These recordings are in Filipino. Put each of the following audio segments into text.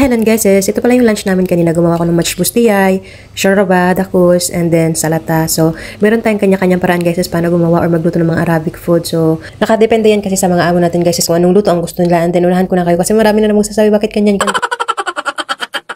Ayan guys, ito pala yung lunch namin kanina. Gumawa ko ng matchbus tiyay, shorba, dakos, and then salata. So, meron tayong kanya-kanyang paraan guys paano gumawa or magluto ng mga Arabic food. So, nakadepende yan kasi sa mga amo natin guys kung anong luto ang gusto nila. And then, unahan ko na kayo kasi marami na namang sasabi bakit kanyan.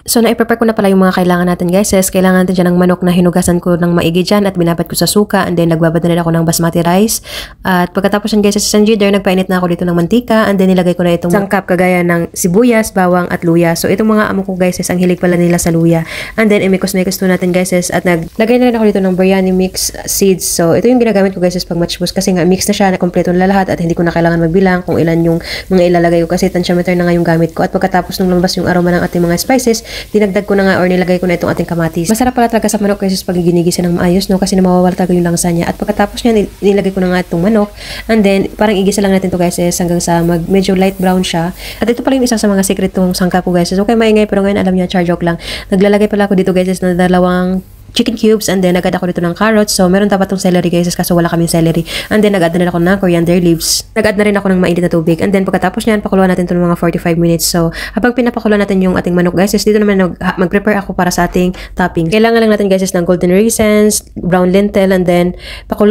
So, na-prepare ko na pala yung mga kailangan natin guys. Kailangan natin dyan ng manok na hinugasan ko ng maigi dyan at binabad ko sa suka. And then, nagbabad na rin ako ng basmati rice. At pagkatapos yan guys sa sanjider, nagpainit na ako dito ng mantika. And then, nilagay ko na itong sangkap kagaya ng sibuyas, bawang at luya. So, itong mga amo ko guys ang hilig pala nila sa luya. And then, imikos-mikos to natin guys at naglagay na rin ako dito ng biryani mix seeds. So, ito yung ginagamit ko guys pag matchbus kasi nga mix na siya, na kompleto na lahat at hindi ko na kailangan magbilang kung ilan yung mga ilalagay ko kasi tensiometer na nga yung gamit ko. At pagkatapos nung lumabas yung aroma ng ating mga spices, dinagdag ko na nga or nilagay ko na itong ating kamatis. Masarap pala talaga sa manok kasi pag ginigisa ng maayos, no? Kasi namawawala talaga yung langsa niya. At pagkatapos niya, nilagay ko na nga itong manok. And then, parang igisa lang natin to guys hanggang sa medyo light brown siya. At ito pala yung isa sa mga secret tong sangka ko guys. Okay, maingay pero ngayon alam niya, char joke lang. Naglalagay pala ako dito guys na dalawang chicken cubes and then nag-add ako dito ng carrots. So, meron dapat tong celery guys kaso wala kaming celery. And then, nag-add na rin ako ng coriander leaves. Nag-add na rin ako ng mainit na tubig. And then, pagkatapos niyan, pakuluan natin ito ng mga 45 minutes. So, habang pinapakuluan natin yung ating manok guys, dito naman mag-prepare ako para sa ating topping. Kailangan lang natin guys ng golden raisins, brown lentil, and then,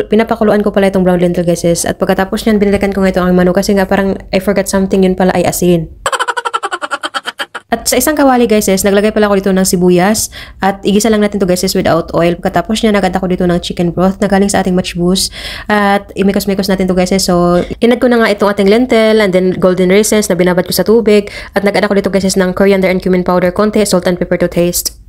pinapakuluan ko pala itong brown lentil guys. At pagkatapos niyan, binilikan ko nga ito ang manok kasi nga parang I forgot something, yun pala ay asin. At sa isang kawali guys naglagay pala ako dito ng sibuyas at igisa lang natin to guys without oil. Pagkatapos niya nag-add ako dito ng chicken broth na galing sa ating matchbus at imikos-mikos natin to guys. So inad ko na nga itong ating lentil and then golden raisins na binabad ko sa tubig at nag-add ako dito guys ng coriander and cumin powder, konti, salt and pepper to taste.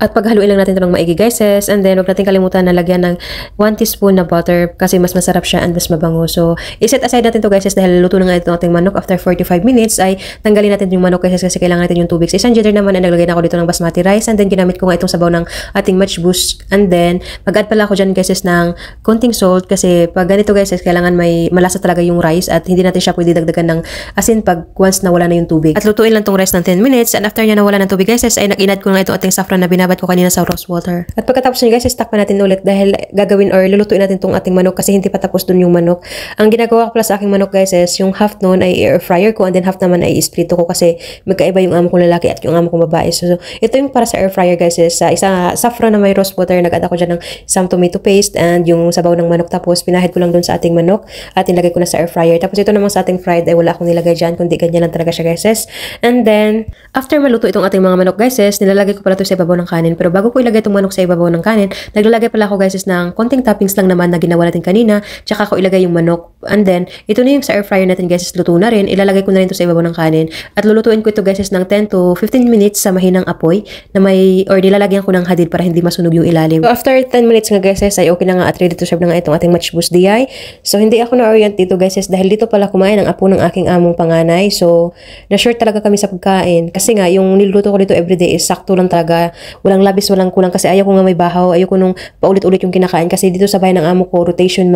At paghaluin lang natin ito ng maigi guys and then huwag natin kalimutan na lagyan ng 1 teaspoon na butter kasi mas masarap siya and mas mabango. So iset aside natin to guys dahil luto na nga ito ating manok. After 45 minutes ay tanggalin natin yung manok guys kasi kailangan natin yung tubig. Sa isang jitter naman ay naglagay na ako dito ng basmati rice and then ginamit ko nga itong sabaw ng ating matchbus and then mag-add pala ako dyan guys ng konting salt kasi pag ganito guys kailangan may malasa talaga yung rice at hindi natin siya pwede dagdagan ng asin pag once nawala na yung tubig. At lutuin lang tong rice ng 10 minutes and after niya nawala ng tubig guys ay nag-inad ko nga itong ating saffron na binabad ko kanina sa rose water. At pagkatapos nyo guys, stack pa natin ulit dahil gagawin or lulutuin natin itong ating manok kasi hindi pa tapos dun yung manok. Ang ginagawa ko pala sa aking manok guys yung half nun ay air fryer ko and then half naman ay isprito ko kasi magkaiba yung amo kong lalaki at yung amo kong babae. So ito yung para sa air fryer guys sa isa saffron na may rose water, nag-add ako dyan ng some tomato paste and yung sabaw ng manok tapos pinahid ko lang dun sa ating manok at nilagay ko na sa air fryer. Tapos ito namang sa ating fried ay wala akong nilagay dyan kundi ganyan lang talaga siya guys. And then after maluto itong ating mga manok guys nilalagay ko pala ito sa ibabaw ng kanin. Pero bago ko ilagay itong manok sa ibabaw ng kanin, naglalagay pala ako guys ng konting toppings lang naman na ginawa natin kanina, tsaka ko ilagay yung manok. And then, ito na yung sa air fryer natin guys, luto na rin. Ilalagay ko na rin ito sa ibabaw ng kanin. At lulutuin ko ito guys ng 10 to 15 minutes sa mahinang apoy na may, or nilalagyan ko ng hadid para hindi masunog yung ilalim. So, after 10 minutes nga guys ay okay na nga at ready to serve na nga itong ating matchbus DI. So, hindi ako na-orient dito guys dahil dito pala kumain ang apo ng aking among panganay. So, na-short talaga kami sa pagkain. Kasi nga, yung niluluto ko dito everyday is sakto lang talaga. Walang labis, walang kulang kasi ayaw ko nga may bahaw, ayaw ko nung paulit-ulit yung kinakain kasi dito sa bahay ng amo ko rotation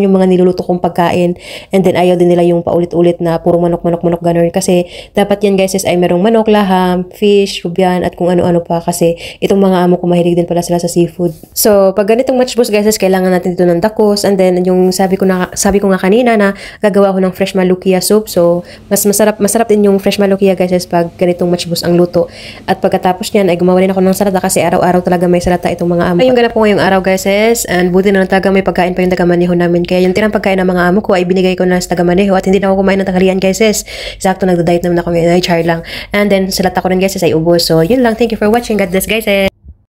yung mga niluluto kong pagkain and then ayaw din nila yung paulit-ulit na puro manok ganun kasi dapat yan guys ay merong manok, laham, fish, rubian at kung ano-ano pa kasi itong mga amo ko mahilig din pala sila sa seafood. So pag ganitong matchbus guys kailangan natin dito ng dakos and then yung sabi ko nga kanina na gagawa ako ng fresh malukia soup. So mas masarap din yung fresh malukia guys pag ganitong matchbus ang luto. At pagkatapos niyan ay gumawa rin ako ng salata kasi araw-araw talaga may salata itong mga amo. Ay, yung ganap ko ngayong araw guys and buti na lang talaga may pagkain pa yung taga-maneho namin. Kaya yung tirang pagkain ng mga amo ko ay binigay ko na sa taga-maneho at hindi na ako kumain ng tanghalian guys. Sakto nagda-diet naman ako ngayon, ay char lang. And then salata ko rin guys ay ubos. So yun lang, thank you for watching. God bless guys.